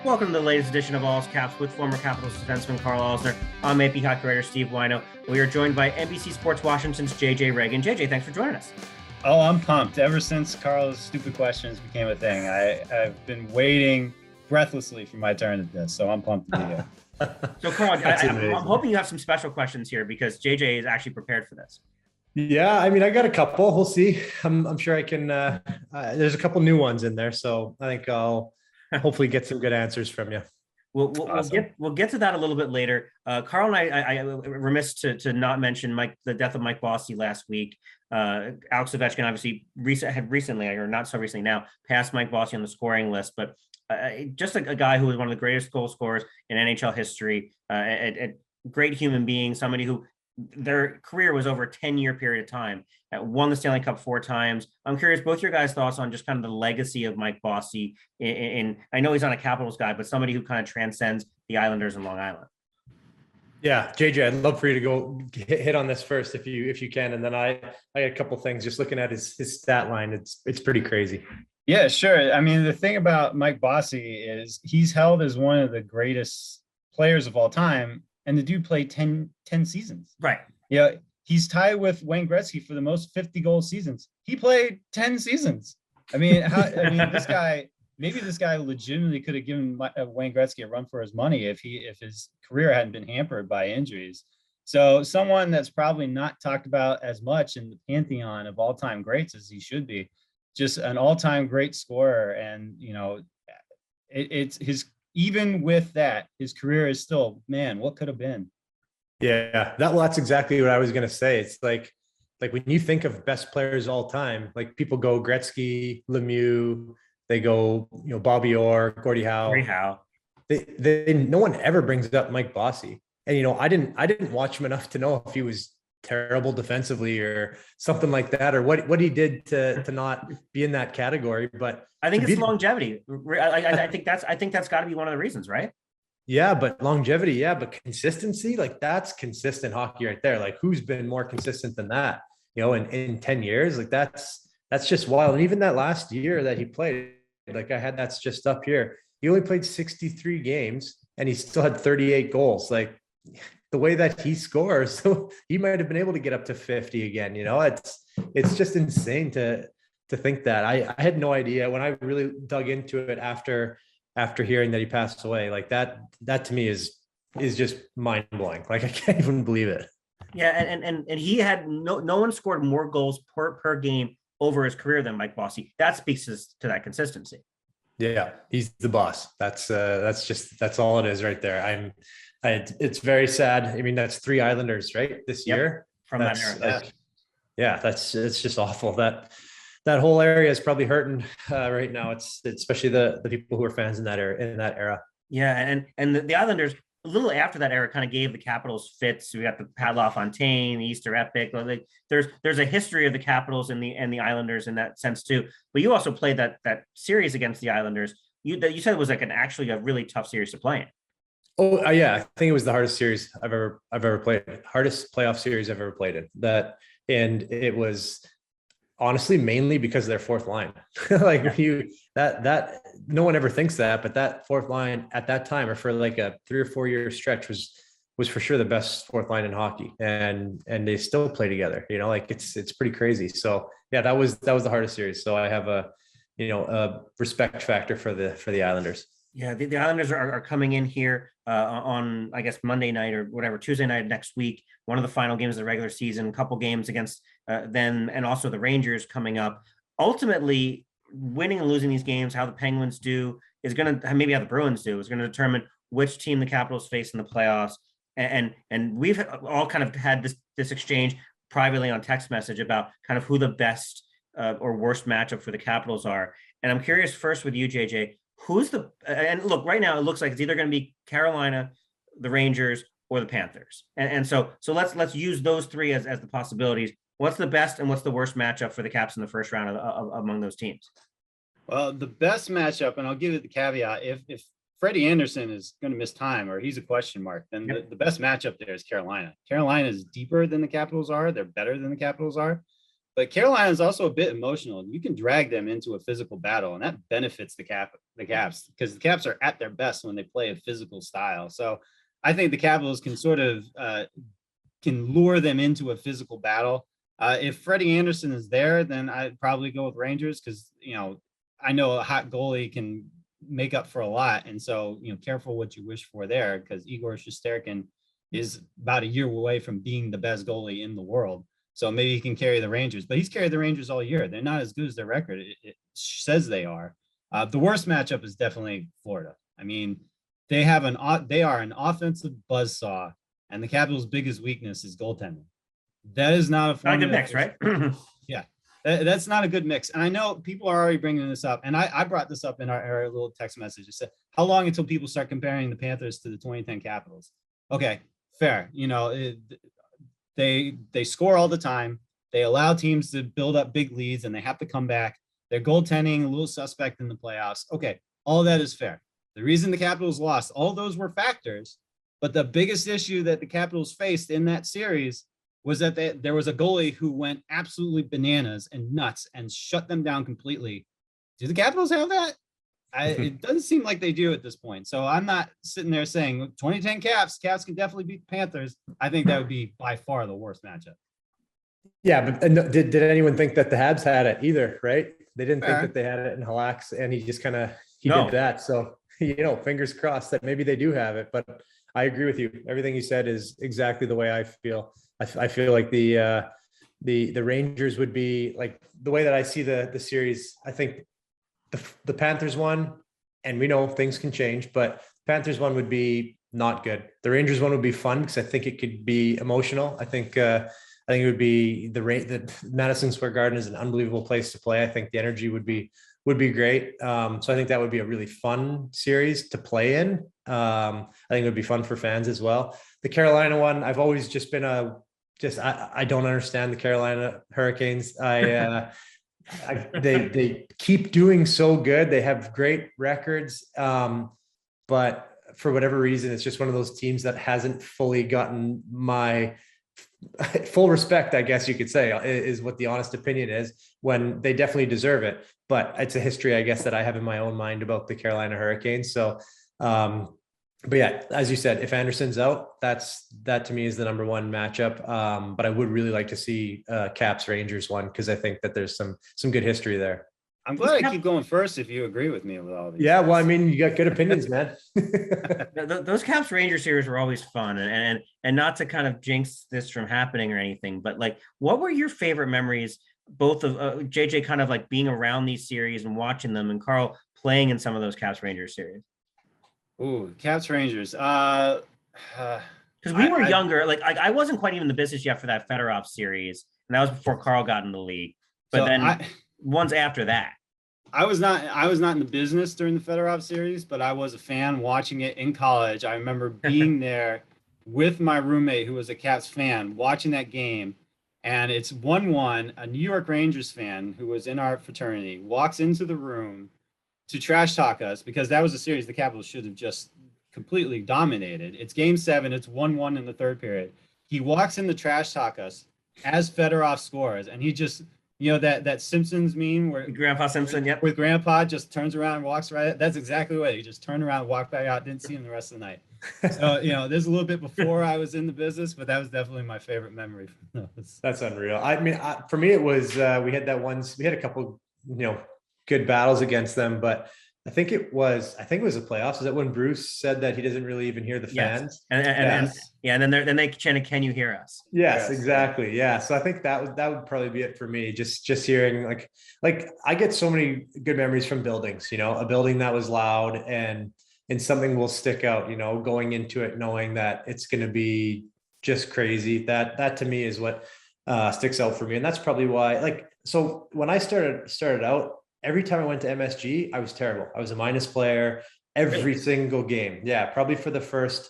Welcome to the latest edition of Alz Caps with former Capitals defenseman Karl Alzner. I'm AP hockey writer Steve Wino. We are joined by NBC Sports Washington's JJ Regan. JJ, thanks for joining us. Oh, I'm pumped. Ever since Carl's stupid questions became a thing, I've been waiting breathlessly for my turn at this, so I'm pumped to be here. So, Karl, I'm hoping you have some special questions here because JJ is actually prepared for this. Yeah, I mean, I got a couple. We'll see. I'm sure I can. There's a couple new ones in there, so I think I'll hopefully get some good answers from you. Awesome. we'll get to that a little bit later. Karl and I remiss to not mention the death of Mike Bossy last week. Alex Ovechkin obviously had recently, or not so recently now, passed Mike Bossy on the scoring list, but just a guy who was one of the greatest goal scorers in NHL history, a great human being, somebody who their career was over a 10-year period of time, won the Stanley Cup 4 times. I'm curious, both your guys' thoughts on just kind of the legacy of Mike Bossy. I know he's not a Capitals guy, but somebody who kind of transcends the Islanders and Long Island. Yeah, JJ, I'd love for you to go hit on this first if you can, and then I got a couple things. Just looking at his stat line, it's pretty crazy. Yeah, sure. I mean, the thing about Mike Bossy is he's held as one of the greatest players of all time, and the dude played 10 seasons. Right. Yeah, he's tied with Wayne Gretzky for the most 50-goal seasons. He played 10 seasons. I mean, this guy legitimately could have given Wayne Gretzky a run for his money if his career hadn't been hampered by injuries. So someone that's probably not talked about as much in the pantheon of all-time greats as he should be, just an all-time great scorer. And, it's his, even with that, his career is still, man, what could have been? Yeah, that's exactly what I was going to say. It's like when you think of best players all time, like people go Gretzky, Lemieux, they go, Bobby Orr, Gordie Howe. They no one ever brings up Mike Bossy. And, I didn't watch him enough to know if he was terrible defensively or something like that, or what he did to not be in that category. But I think it's longevity. I think that's got to be one of the reasons, right? Yeah, but longevity, yeah, but consistency, like that's consistent hockey right there. Like who's been more consistent than that? In 10 years, like that's just wild. And even that last year that he played, like I had that's just up here. He only played 63 games and he still had 38 goals. Like the way that he scores, so he might have been able to get up to 50 again. It's just insane to think that. I had no idea when I really dug into it after hearing that he passed away. Like that to me is just mind blowing. Like I can't even believe it. Yeah, and he had no one scored more goals per game over his career than Mike Bossy. That speaks to that consistency. Yeah, he's the boss. That's all it is right there. It's very sad. I mean, that's 3 Islanders, right? This year from that era. It's just awful. That whole area is probably hurting right now. It's especially the people who are fans in that era. Yeah, and the Islanders a little after that era kind of gave the Capitals fits. We got the Pat LaFontaine, the Easter Epic. Like there's a history of the Capitals and the Islanders in that sense too. But you also played that series against the Islanders. You said it was like actually a really tough series to play in. Oh yeah, I think it was the hardest series I've ever played. Hardest playoff series I've ever played in. And it was honestly mainly because of their fourth line. Like that no one ever thinks that, but that fourth line at that time, or for like a 3 or 4 year stretch, was for sure the best fourth line in hockey, and they still play together. It's pretty crazy. So yeah, that was the hardest series. So I have a respect factor for the Islanders. Yeah, the Islanders are coming in here on, I guess, Monday night or whatever, Tuesday night next week. One of the final games of the regular season, a couple games against them, and also the Rangers coming up. Ultimately, winning and losing these games, how the Penguins do, is going to, maybe how the Bruins do, is going to determine which team the Capitals face in the playoffs. And we've all kind of had this exchange privately on text message about kind of who the best or worst matchup for the Capitals are. And I'm curious first with you, JJ, and look, right now it looks like it's either going to be Carolina, the Rangers, or the Panthers. And so let's use those 3 as the possibilities. What's the best and what's the worst matchup for the Caps in the first round among those teams? Well, the best matchup, and I'll give it the caveat, if Freddie Anderson is going to miss time or he's a question mark, then the best matchup there is Carolina. Carolina is deeper than the Capitals are. They're better than the Capitals are. But Carolina is also a bit emotional. You can drag them into a physical battle, and that benefits the Caps because the Caps are at their best when they play a physical style. So I think the Capitals can sort of can lure them into a physical battle. If Freddie Anderson is there, then I'd probably go with Rangers because, I know a hot goalie can make up for a lot. And so, careful what you wish for there because Igor Shesterkin is about a year away from being the best goalie in the world. So maybe he can carry the Rangers, but he's carried the Rangers all year. They're not as good as their record. It says they are. The worst matchup is definitely Florida. I mean, they are an offensive buzzsaw, and the Capitals' biggest weakness is goaltending. That is not a good mix, right? Yeah, that's not a good mix. And I know people are already bringing this up, and I brought this up in our little text message. I said, how long until people start comparing the Panthers to the 2010 Capitals? Okay, fair. They score all the time. They allow teams to build up big leads, and they have to come back. Their goaltending a little suspect in the playoffs. Okay, all that is fair. The reason the Capitals lost, all those were factors, but the biggest issue that the Capitals faced in that series was that there was a goalie who went absolutely bananas and nuts and shut them down completely. Do the Capitals have that? It doesn't seem like they do at this point. So I'm not sitting there saying 2010 Caps can definitely beat the Panthers. I think that would be by far the worst matchup. Yeah, but did anyone think that the Habs had it either, right? They didn't think that they had it in Halax, and he just did that. So, fingers crossed that maybe they do have it. But I agree with you. Everything you said is exactly the way I feel. I feel like the Rangers would be like the way that I see the series. I think the Panthers one, and we know things can change, but Panthers one would be not good. The Rangers one would be fun because I think it could be emotional. I think it would be the Madison Square Garden is an unbelievable place to play. I think the energy would be great. So I think that would be a really fun series to play in. I think it would be fun for fans as well. The Carolina one, I've always just been I don't understand the Carolina Hurricanes. They keep doing so good. They have great records. But for whatever reason, it's just one of those teams that hasn't fully gotten my full respect, I guess you could say, is what the honest opinion is, when they definitely deserve it. But it's a history, I guess, that I have in my own mind about the Carolina Hurricanes. So, but yeah, as you said, if Anderson's out, that to me is the number one matchup. But I would really like to see Caps Rangers one, because I think that there's some good history there. I'm glad I keep going first if you agree with me with all these. Yeah, well, I mean, you got good opinions, man. Those Caps Rangers series were always fun, and not to kind of jinx this from happening or anything, but like, what were your favorite memories, both of JJ kind of like being around these series and watching them, and Karl playing in some of those Caps Rangers series? Ooh, Caps Rangers. Because we were younger. Like I wasn't quite even in the business yet for that Fedorov series, and that was before Karl got in the league. But so then ones after that. I was not in the business during the Fedorov series, but I was a fan watching it in college. I remember being there with my roommate who was a Caps fan watching that game, and it's 1-1. A New York Rangers fan who was in our fraternity walks into the room to trash talk us, because that was a series the Capitals should have just completely dominated. It's game 7. It's 1-1 in the third period. He walks in to trash talk us as Fedorov scores, and he just, that Simpsons meme where Grandpa Simpson, yep, with Grandpa just turns around and walks right. That's exactly what he just turned around and walked back out. Didn't see him the rest of the night. So there's a little bit before I was in the business, but that was definitely my favorite memory. That's unreal. I mean, for me, it was we had a couple good battles against them, but I think it was the playoffs. Is that when Bruce said that he doesn't really even hear the fans? Yes. And then they chanted, "Can you hear us?" Yes, exactly. Yeah. So I think that would probably be it for me. Just hearing like I get so many good memories from buildings, a building that was loud and something will stick out, going into it, knowing that it's going to be just crazy. That to me is what sticks out for me. And that's probably why, so when I started out, every time I went to MSG, I was terrible. I was a minus player every single game. Yeah, probably for the first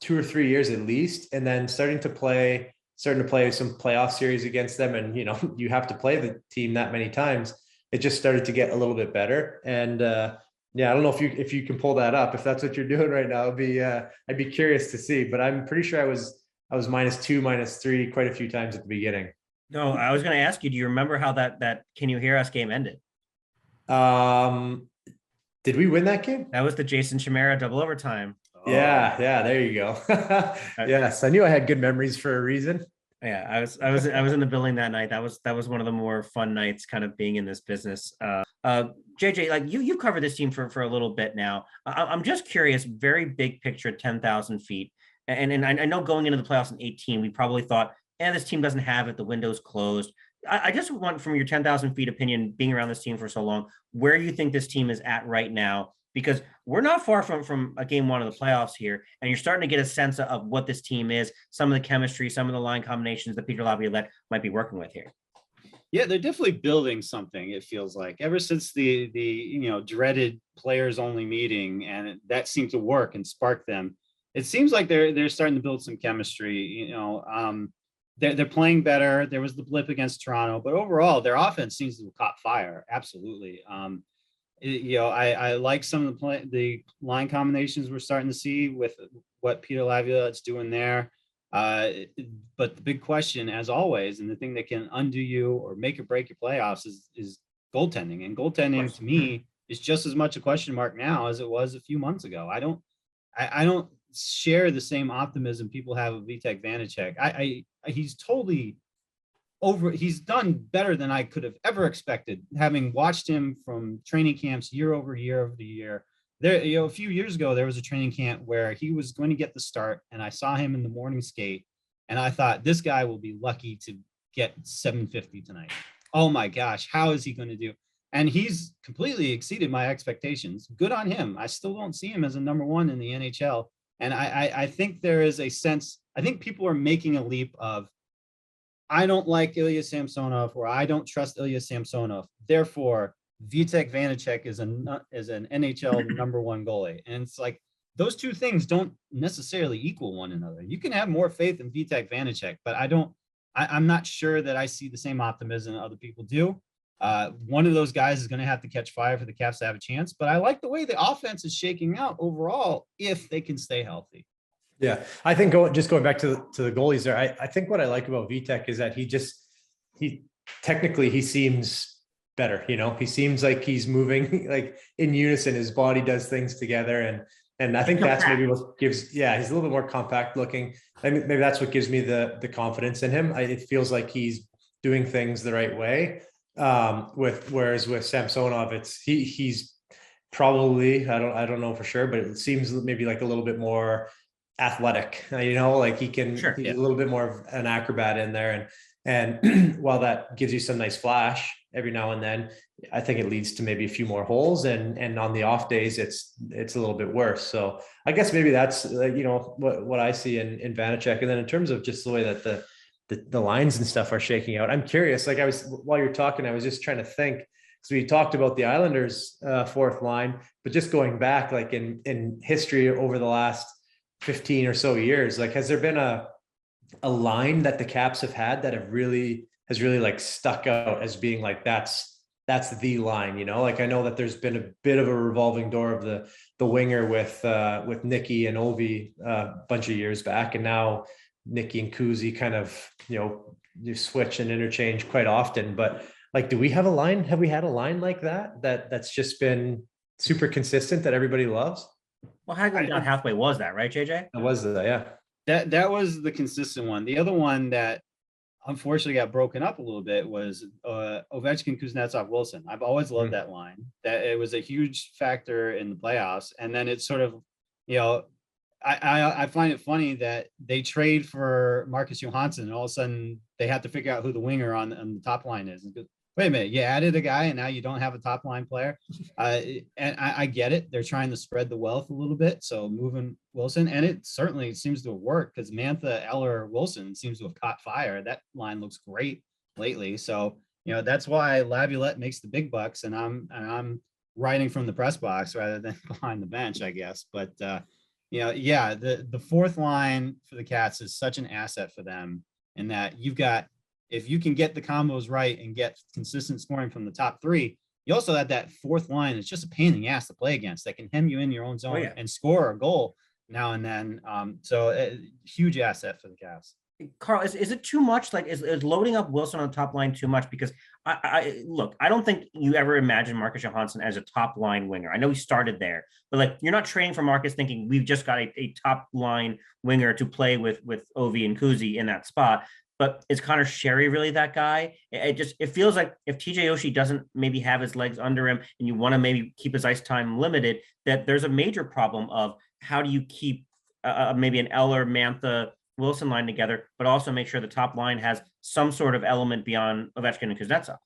2 or 3 years at least. And then starting to play some playoff series against them. And, you have to play the team that many times. It just started to get a little bit better. And I don't know if you can pull that up. If that's what you're doing right now, I'd be curious to see. But I'm pretty sure I was -2, -3 quite a few times at the beginning. No, I was going to ask you, do you remember how that Can You Hear Us game ended? Um, did we win that game? That was the Jason Chimera double overtime. Yeah, there you go. Uh, Yes, I knew I had good memories for a reason. Yeah, I was in the building that night. That was one of the more fun nights, kind of being in this business. JJ, like you covered this team for a little bit now. I'm just curious, very big picture, 10,000 feet, and I know going into the playoffs in 18, we probably thought, this team doesn't have it. The window's closed. I just want, from your 10,000 feet opinion, being around this team for so long, where you think this team is at right now, because we're not far from a game one of the playoffs here, and you're starting to get a sense of what this team is, some of the chemistry, some of the line combinations that Peter Laviolette might be working with here. Yeah, they're definitely building something. It feels like ever since the dreaded players only meeting, and that seemed to work and spark them. It seems like they're starting to build some chemistry. They're playing better. There was the blip against Toronto, but overall their offense seems to have caught fire. Absolutely. I like some of the line combinations we're starting to see with what Peter Laviolette's doing there. But the big question, as always, and the thing that can undo you or make or break your playoffs is goaltending. And goaltending, to me, is just as much a question mark now as it was a few months ago. I don't share the same optimism people have of Vitek Vanacek. He's totally he's done better than I could have ever expected, having watched him from training camps year over year. There, a few years ago, there was a training camp where he was going to get the start, and I saw him in the morning skate, and I thought, this guy will be lucky to get 750 tonight. Oh my gosh, how is he going to do? And he's completely exceeded my expectations. Good on him. I still don't see him as a number one in the NHL. And I think there is a sense, I think people are making a leap of, I don't like Ilya Samsonov, or I don't trust Ilya Samsonov. Therefore, Vitek Vanacek is an NHL number one goalie. And it's like, those two things don't necessarily equal one another. You can have more faith in Vitek Vanacek, but I'm not sure that I see the same optimism other people do. One of those guys is going to have to catch fire for the Caps to have a chance, but I like the way the offense is shaking out overall if they can stay healthy. Yeah, I think going back to the goalies there, I think what I like about Vitek is that he technically seems better. He seems like he's moving like in unison. His body does things together, and I think that's maybe what gives. Yeah, he's a little bit more compact looking. Maybe that's what gives me the confidence in him. It feels like he's doing things the right way. Whereas with Samsonov, he's probably, I don't know for sure, but it seems maybe like a little bit more athletic, like he's a little bit more of an acrobat in there. And while that gives you some nice flash every now and then, I think it leads to maybe a few more holes, and on the off days, it's a little bit worse. So I guess maybe that's, what I see in Vanacek. And then in terms of just the way that the lines and stuff are shaking out, I'm curious, like while you're talking, I was just trying to think, because we talked about the Islanders' fourth line, but just going back, like in history over the last 15 or so years, like has there been a line that the Caps have had that has really like stuck out as being like that's the line? Like I know that there's been a bit of a revolving door of the winger with Nicky and Ovi a bunch of years back, and now Nicky and Kuzi kind of you switch and interchange quite often. But like, do we have a line? Have we had a line like that's just been super consistent that everybody loves? Well, Hagelin Don Hathaway was that, right, JJ? That was yeah. That was the consistent one. The other one that unfortunately got broken up a little bit was Ovechkin, Kuznetsov, Wilson. I've always loved that line. That it was a huge factor in the playoffs. And then it's sort of, I find it funny that they trade for Marcus Johansson, and all of a sudden they have to figure out who the winger on the top line is. And wait a minute, you added a guy and now you don't have a top line player. And I get it. They're trying to spread the wealth a little bit. So moving Wilson, and it certainly seems to have worked, because Mantha, Eller, Wilson seems to have caught fire. That line looks great lately. So, that's why Laviolette makes the big bucks, and I'm writing from the press box rather than behind the bench, I guess. But, the fourth line for the Cats is such an asset for them, in that if you can get the combos right and get consistent scoring from the top three, you also have that fourth line. It's just a pain in the ass to play against, that can hem you in your own zone and score a goal now and then. So a huge asset for the Cavs. Karl, is it too much? Like, is loading up Wilson on the top line too much? Because look, I don't think you ever imagined Marcus Johansson as a top line winger. I know he started there, but like, you're not trading for Marcus thinking we've just got a top line winger to play with Ovi and Kuzi in that spot. But is Connor Sherry really that guy? It feels like if TJ Oshie doesn't maybe have his legs under him, and you want to maybe keep his ice time limited, that there's a major problem of how do you keep maybe an Eller, Mantha, Wilson line together, but also make sure the top line has some sort of element beyond Ovechkin and Kuznetsov.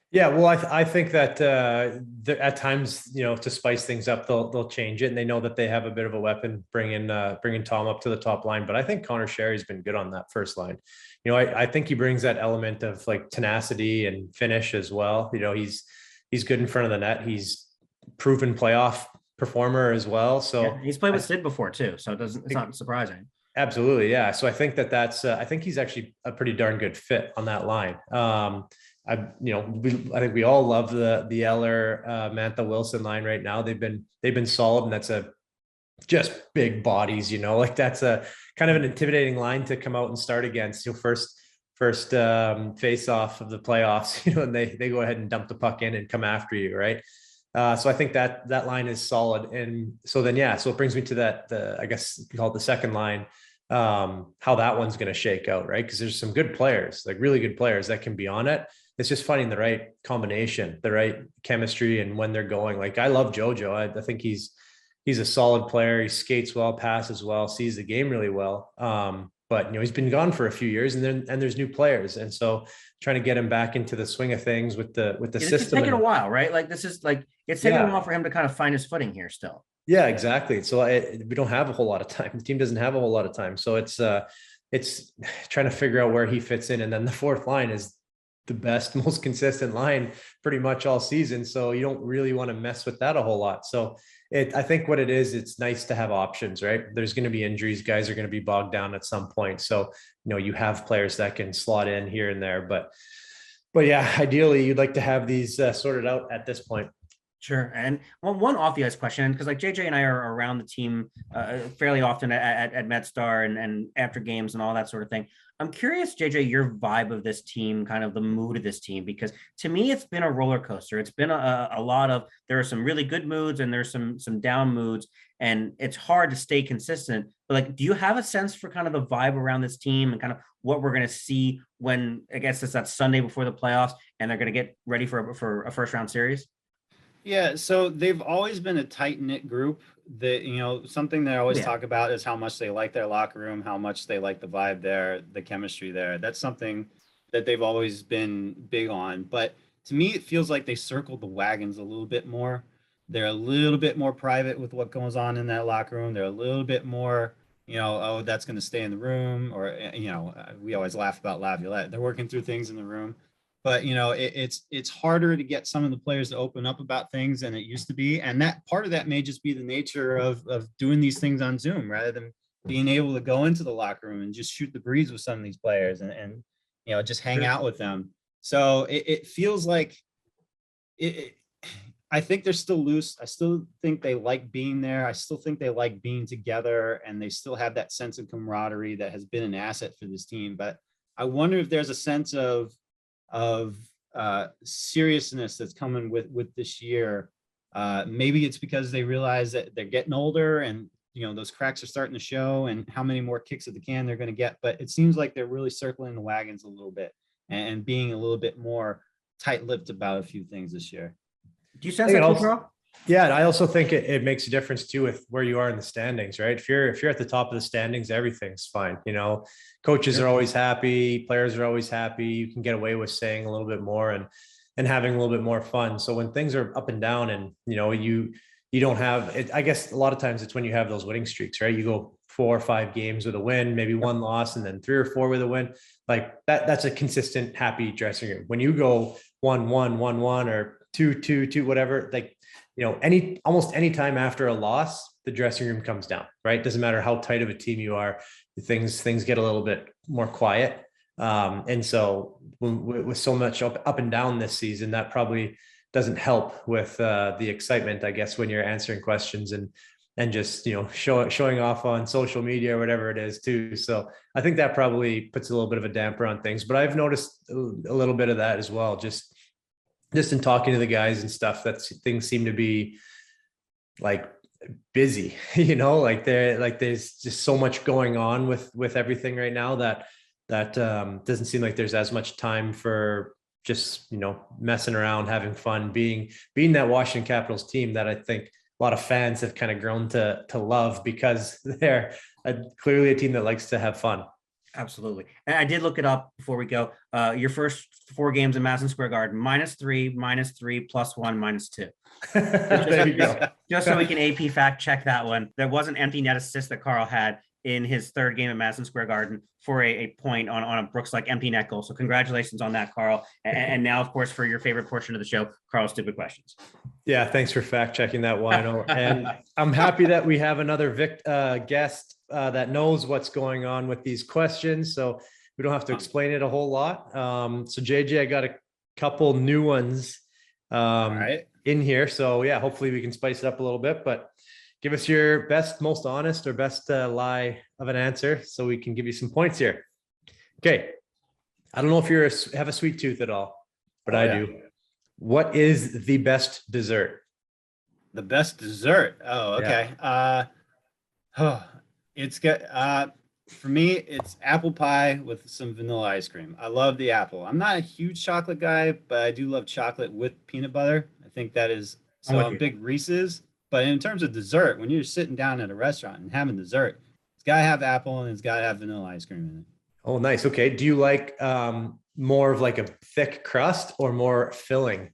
Yeah, well, I think that at times, to spice things up, they'll change it, and they know that they have a bit of a weapon bringing Tom up to the top line. But I think Connor Sherry's been good on that first line. I think he brings that element of like tenacity and finish as well. He's good in front of the net. He's proven playoff performer as well. So yeah, he's played with Sid before too, so it's not surprising. Absolutely, yeah. So I think that's I think he's actually a pretty darn good fit on that line. I think we all love the Eller, Mantha, Wilson line right now. They've been solid, and that's just big bodies. Like that's a kind of an intimidating line to come out and start against. First face off of the playoffs. And they go ahead and dump the puck in and come after you, right? So I think that line is solid, and so it brings me to that. I guess you call it the second line. How that one's going to shake out, right? Because there's some good players, like really good players that can be on it. It's just finding the right combination, the right chemistry, and when they're going. Like I love JoJo. I think he's a solid player. He skates well, passes well, sees the game really well. But he's been gone for a few years, and there's new players, and so trying to get him back into the swing of things with the system. It's taken a while, right? Like it's taken a while for him to kind of find his footing here still. Yeah, exactly. So we don't have a whole lot of time. The team doesn't have a whole lot of time. So it's trying to figure out where he fits in. And then the fourth line is the best, most consistent line pretty much all season. So you don't really want to mess with that a whole lot. So I think what it is, it's nice to have options, right? There's going to be injuries. Guys are going to be bogged down at some point. So, you have players that can slot in here and there, but yeah, ideally you'd like to have these sorted out at this point. Sure. And one off the ice question, because like JJ and I are around the team fairly often at MedStar and after games and all that sort of thing. I'm curious, JJ, your vibe of this team, kind of the mood of this team, because to me, it's been a roller coaster. It's been a lot of, there are some really good moods and there's some down moods, and it's hard to stay consistent. But like, do you have a sense for kind of the vibe around this team and kind of what we're going to see when, I guess it's that Sunday before the playoffs and they're going to get ready for a first round series? Yeah, so they've always been a tight-knit group. That something they always talk about is how much they like their locker room, how much they like the vibe there, the chemistry there. That's something that they've always been big on. But to me, it feels like they circled the wagons a little bit more. They're a little bit more private with what goes on in that locker room. They're a little bit more, oh, that's going to stay in the room, or we always laugh about Laviolette. They're working through things in the room. But it's harder to get some of the players to open up about things than it used to be, and that part of that may just be the nature of doing these things on Zoom rather than being able to go into the locker room and just shoot the breeze with some of these players and just hang out with them. So it feels like I think they're still loose. I still think they like being there. I still think they like being together, and they still have that sense of camaraderie that has been an asset for this team. But I wonder if there's a sense of seriousness that's coming with this year. Maybe it's because they realize that they're getting older, and those cracks are starting to show, and how many more kicks at the can they're going to get. But it seems like they're really circling the wagons a little bit and being a little bit more tight-lipped about a few things this year. Do you sense that, Karl? Yeah, and I also think it makes a difference too with where you are in the standings, right? If you're at the top of the standings, everything's fine. Coaches are always happy, players are always happy. You can get away with saying a little bit more and having a little bit more fun. So when things are up and down, and you don't have it, I guess a lot of times it's when you have those winning streaks, right? You go 4 or 5 games with a win, maybe 1 loss, and then 3 or 4 with a win. Like that's a consistent, happy dressing room. When you go 1-1, 1-1, or 2-2, whatever, like almost any time after a loss, the dressing room comes down, right? Doesn't matter how tight of a team you are, things get a little bit more quiet. And so with so much up and down this season, that probably doesn't help with the excitement, I guess, when you're answering questions and and just, showing off on social media or whatever it is too. So I think that probably puts a little bit of a damper on things, but I've noticed a little bit of that as well. Just in talking to the guys and stuff, that things seem to be like busy, like there's just so much going on with everything right now that doesn't seem like there's as much time for just, messing around, having fun, being that Washington Capitals team that I think a lot of fans have kind of grown to love, because they're clearly a team that likes to have fun. Absolutely. And I did look it up before we go. Your first 4 games in Madison Square Garden, -3, -3, +1, -2. There you go. Just so we can AP fact check that one. There was an empty net assist that Karl had in his 3rd game at Madison Square Garden for a point on a Brooks like empty net goal. So congratulations on that, Karl. And now, of course, for your favorite portion of the show, Karl's stupid questions. Yeah, thanks for fact checking that, Wino. And I'm happy that we have another guest that knows what's going on with these questions, so we don't have to explain it a whole lot. So JJ, I got a couple new ones in here. So yeah, hopefully we can spice it up a little bit, but give us your best, most honest, or best lie of an answer so we can give you some points here. Okay. I don't know if you have a sweet tooth at all, but I do. What is the best dessert? The best dessert. Oh, okay. It's good. For me, it's apple pie with some vanilla ice cream. I love the apple. I'm not a huge chocolate guy, but I do love chocolate with peanut butter. I think that is so. I'm big Reese's. But in terms of dessert, when you're sitting down at a restaurant and having dessert, it's got to have apple and it's got to have vanilla ice cream in it. Oh, nice. Okay. Do you like more of like a thick crust or more filling?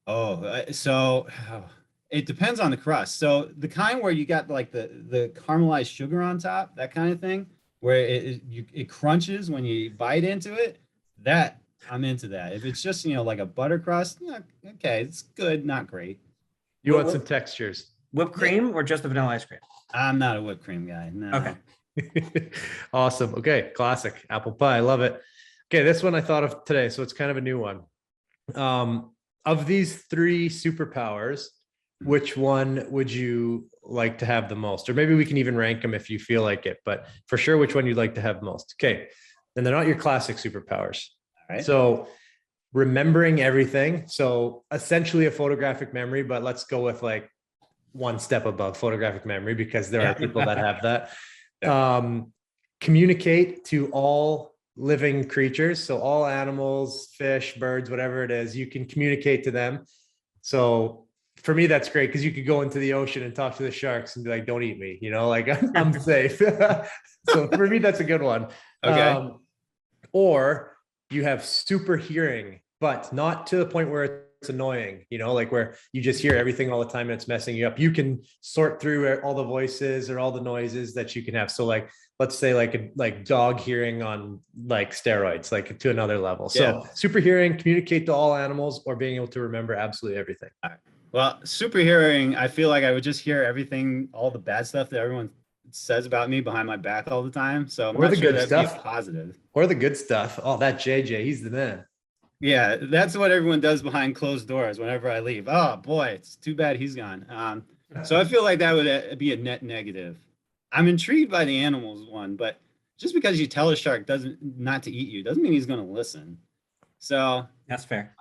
It depends on the crust. So the kind where you got like the caramelized sugar on top, that kind of thing, where it crunches when you bite into it, that I'm into that. If it's just, like a butter crust, okay, it's good, not great. You want some textures? Whipped cream or just the vanilla ice cream? I'm not a whipped cream guy. No. Okay. Awesome. Okay. Classic apple pie. I love it. Okay. This one I thought of today, so it's kind of a new one. Of these 3 superpowers, which one would you like to have the most? Or maybe we can even rank them if you feel like it, but for sure, which one you'd like to have most. Okay. And they're not your classic superpowers. All right. So remembering everything. So essentially a photographic memory, but let's go with like one step above photographic memory, because there are people that have that. Communicate to all living creatures. So all animals, fish, birds, whatever it is, you can communicate to them. So for me, that's great, because you could go into the ocean and talk to the sharks and be like, don't eat me, like I'm safe. So for me, that's a good one. Okay. Or you have super hearing, but not to the point where it's annoying, like where you just hear everything all the time and it's messing you up. You can sort through all the voices or all the noises that you can have. So like, let's say like dog hearing on like steroids, like to another level. So super hearing, communicate to all animals, or being able to remember absolutely everything. All right. Well, super hearing, I feel like I would just hear everything, all the bad stuff that everyone says about me behind my back all the time. So I'm not sure that'd be a positive. Or the good stuff. Oh, that JJ, he's the man. Yeah, that's what everyone does behind closed doors whenever I leave. Oh boy, it's too bad he's gone. So I feel like that would be a net negative. I'm intrigued by the animals one, but just because you tell a shark not to eat you doesn't mean he's going to listen. So that's fair.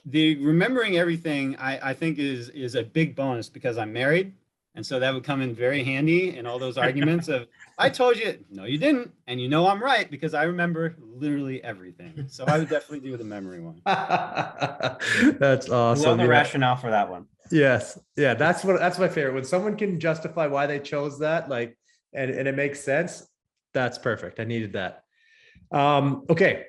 The remembering everything, I think is a big bonus, because I'm married. And so that would come in very handy in all those arguments of, I told you, no, you didn't. And I'm right, because I remember literally everything. So I would definitely do the memory one. That's awesome. Love the rationale for that one. Yes. Yeah. That's my favorite. When someone can justify why they chose that, like, and it makes sense. That's perfect. I needed that. Okay.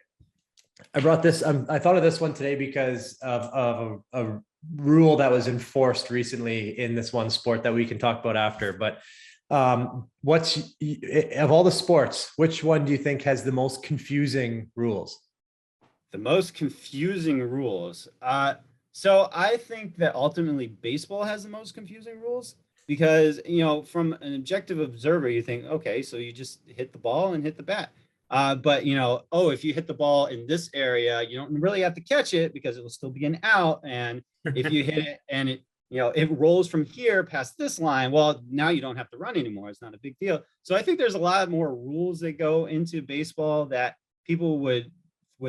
I brought this. I thought of this one today because of a rule that was enforced recently in this one sport that we can talk about after. But what's of all the sports, which one do you think has the most confusing rules? The most confusing rules. So I think that ultimately baseball has the most confusing rules, because from an objective observer, you think, okay, so you just hit the ball and hit the bat. But if you hit the ball in this area, you don't really have to catch it because it will still be an out. And if you hit it and it it rolls from here past this line. Well, now you don't have to run anymore. It's not a big deal. So I think there's a lot more rules that go into baseball that people would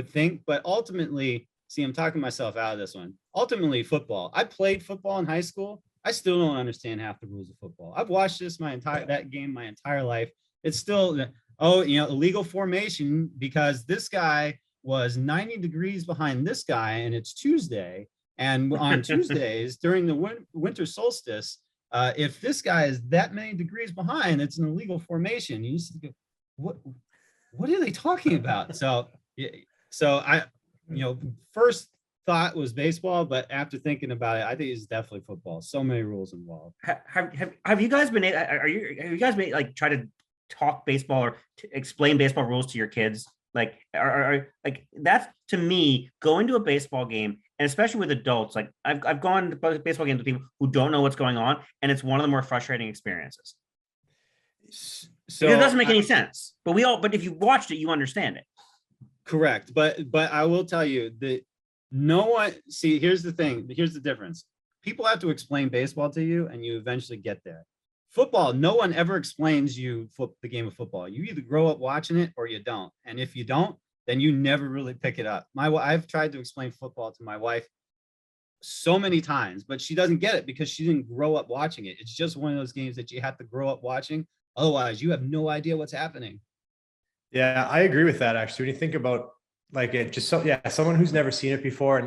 think, but ultimately, see, I'm talking myself out of this one. Ultimately, football. I played football in high school. I still don't understand half the rules of football. I've watched that game my entire life. It's still, illegal formation because this guy was 90 degrees behind this guy, and it's Tuesday. And on Tuesdays during the winter solstice, if this guy is that many degrees behind, it's an illegal formation. You just go, what are they talking about? So I, first thought was baseball, but after thinking about it, I think it's definitely football. So many rules involved. Have you guys have you guys made try to talk baseball or to explain baseball rules to your kids? Like, like that's, to me, going to a baseball game, and especially with adults, like I've gone to baseball games with people who don't know what's going on, and it's one of the more frustrating experiences. So it doesn't make any sense. But if you watched it, you understand it. Correct. But I will tell you that here's the thing. Here's the difference. People have to explain baseball to you, and you eventually get there. Football, no one ever explains you the game of football. You either grow up watching it or you don't. And if you don't, then you never really pick it up. I've tried to explain football to my wife so many times, but she doesn't get it because she didn't grow up watching it. It's just one of those games that you have to grow up watching. Otherwise, you have no idea what's happening. Yeah, I agree with that. Actually, when you think about someone who's never seen it before,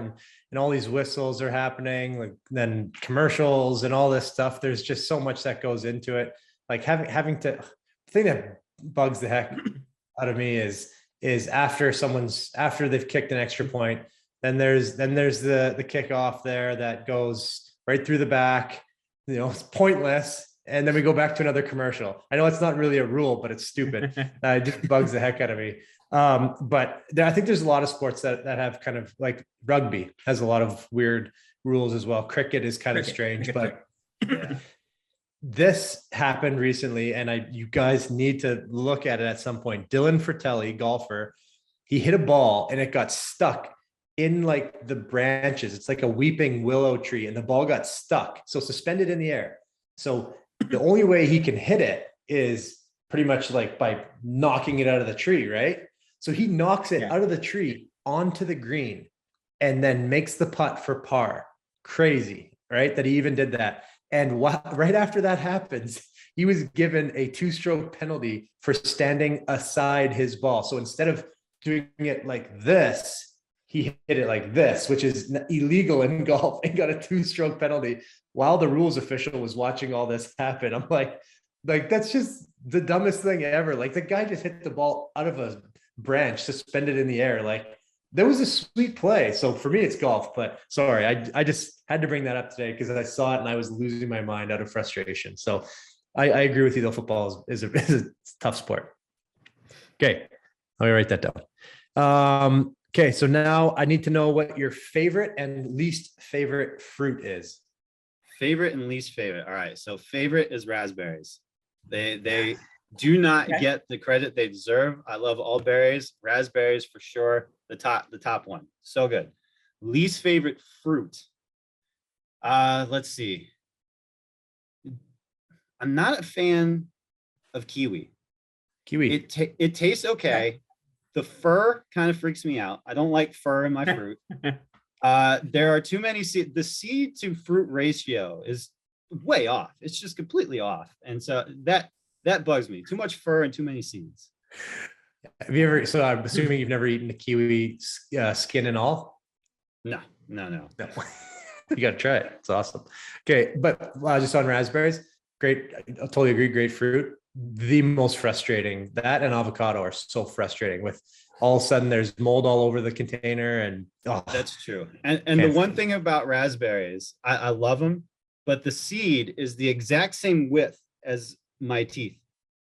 and all these whistles are happening, like then commercials and all this stuff. There's just so much that goes into it. Like having to, the thing that bugs the heck out of me is after they've kicked an extra point, then there's the kickoff there that goes right through the back. It's pointless. And then we go back to another commercial. I know it's not really a rule, but it's stupid. It just bugs the heck out of me. But I think there's a lot of sports that have kind of, like rugby has a lot of weird rules as well. Cricket is kind of strange, but yeah. This happened recently, and you guys need to look at it at some point. Dylan Fratelli, golfer, he hit a ball and it got stuck in like the branches. It's like a weeping willow tree, and the ball got stuck. So suspended in the air. So the only way he can hit it is pretty much like by knocking it out of the tree, right? So he knocks it out of the tree onto the green and then makes the putt for par. Crazy, right? That he even did that. And right after that happens, he was given a 2-stroke penalty for standing aside his ball. So instead of doing it like this, he hit it like this, which is illegal in golf, and got a 2-stroke penalty while the rules official was watching all this happen. I'm like, that's just the dumbest thing ever. Like, the guy just hit the ball out of a branch, suspended in the air. Like, that was a sweet play. So for me, it's golf, but sorry, I just had to bring that up today because I saw it and I was losing my mind out of frustration. So I agree with you, though. Football is a tough sport. Okay. Let me write that down. Okay. So now I need to know what your favorite and least favorite fruit is. Favorite and least favorite. All right. So favorite is raspberries. They do not get the credit they deserve. I love all berries. Raspberries for sure. The top one. So good. Least favorite fruit. Let's see. I'm not a fan of kiwi. It tastes okay. The fur kind of freaks me out. I don't like fur in my fruit. There are too many seeds. The seed to fruit ratio is way off. It's just completely off. And so that bugs me. Too much fur and too many seeds. Have you ever, so I'm assuming you've never eaten the kiwi skin and all? No. You got to try it. It's awesome. Okay. But just on raspberries, great. I totally agree. Great fruit. The most frustrating, that and avocado are so frustrating. With all of a sudden there's mold all over the container, and that's true. And the one thing about raspberries, I love them, but the seed is the exact same width as my teeth.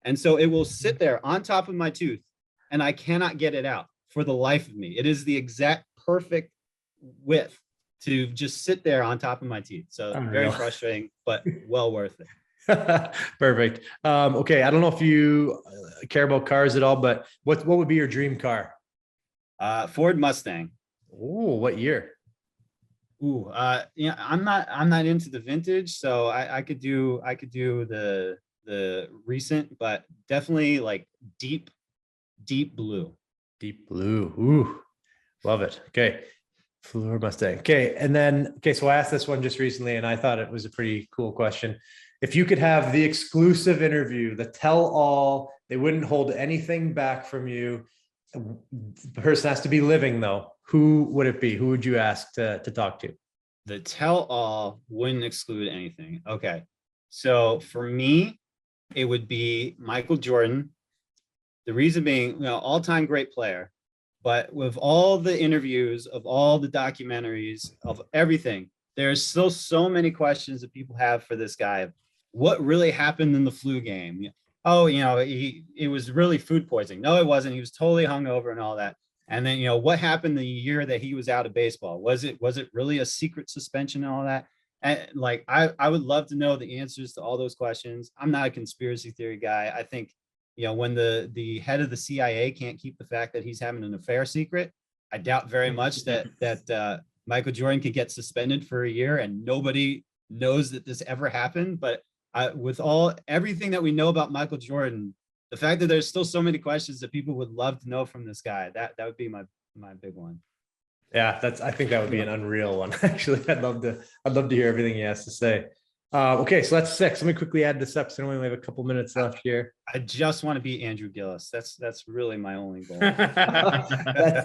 And so it will sit there on top of my tooth and I cannot get it out for the life of me. It is the exact perfect width to just sit there on top of my teeth. So very frustrating, but well worth it. Perfect. Okay. I don't know if you care about cars at all, but what would be your dream car? Ford Mustang. Oh, what year? Yeah, I'm not into the vintage, so I could do the recent, but definitely like deep blue. Deep blue. Ooh, love it. Okay. Fleur Mustang. Okay. And then, okay. So I asked this one just recently and I thought it was a pretty cool question. If you could have the exclusive interview, the tell all, they wouldn't hold anything back from you. The person has to be living though. Who would it be? Who would you ask to talk to? The tell all wouldn't exclude anything. Okay. So for me, it would be Michael Jordan. The reason being, all-time great player, but with all the interviews of all the documentaries of everything, there's still so many questions that people have for this guy. What really happened in the flu game? Oh, it was really food poisoning. No, it wasn't. He was totally hungover and all that. And then, what happened the year that he was out of baseball? Was it really a secret suspension and all that? And like, I would love to know the answers to all those questions. I'm not a conspiracy theory guy. I think, when the head of the CIA can't keep the fact that he's having an affair secret, I doubt very much that Michael Jordan could get suspended for a year and nobody knows that this ever happened. But with everything that we know about Michael Jordan, the fact that there's still so many questions that people would love to know from this guy, that would be my big one. Yeah, I think that would be an unreal one. Actually, I'd love to hear everything he has to say. Okay, so that's 6. Let me quickly add this up. So we only have a couple minutes left here. I just want to beat Andrew Gillis. That's really my only goal. I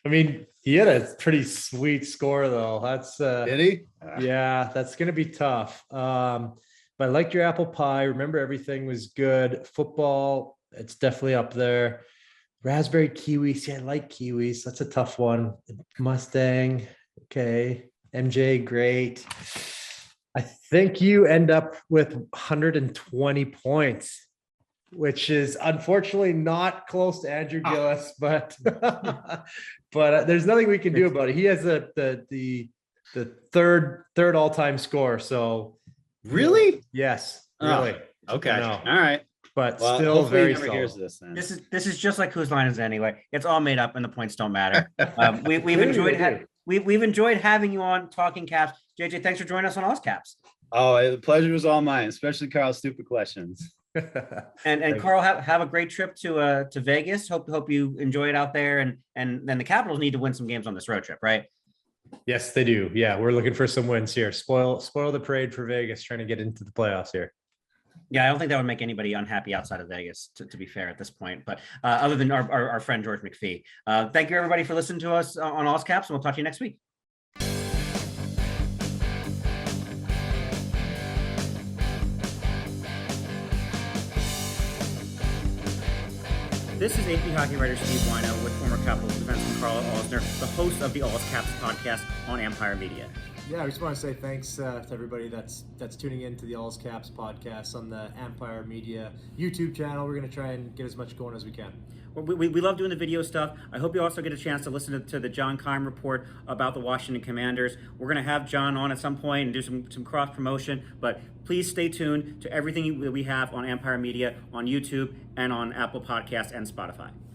mean, he had a pretty sweet score though. That's Did he? Yeah, that's gonna be tough. But I liked your apple pie. Remember, everything was good. Football, it's definitely up there. Raspberry kiwis. Yeah, I like kiwis. That's a tough one. Mustang. Okay. MJ, great. I think you end up with 120 points, which is unfortunately not close to Andrew Gillis, but there's nothing we can do about it. He has the third all-time score. So really? Yes, really. Okay. All right. But still very never solid. hears this then. This is just like Whose Line Is It Anyway? It's all made up and the points don't matter. We've enjoyed having you on Talking Caps. JJ, thanks for joining us on Alz Caps. Oh, the pleasure was all mine, especially Karl's stupid questions. And Karl, have a great trip to Vegas. Hope you enjoy it out there. And then the Capitals need to win some games on this road trip, right? Yes, they do. Yeah, we're looking for some wins here. Spoil the parade for Vegas, trying to get into the playoffs here. Yeah, I don't think that would make anybody unhappy outside of Vegas, to be fair at this point. But other than our friend George McPhee. Thank you, everybody, for listening to us on Alz Caps, and we'll talk to you next week. This is AP hockey writer Steve Wino with former Capitals defenseman Karl Alzner, the host of the Alz Caps podcast on Empire Media. Yeah, I just want to say thanks to everybody that's tuning in to the Alz Caps podcast on the Empire Media YouTube channel. We're going to try and get as much going as we can. We love doing the video stuff. I hope you also get a chance to listen to the John Keim report about the Washington Commanders. We're going to have John on at some point and do some cross promotion, but please stay tuned to everything that we have on Empire Media, on YouTube, and on Apple Podcasts and Spotify.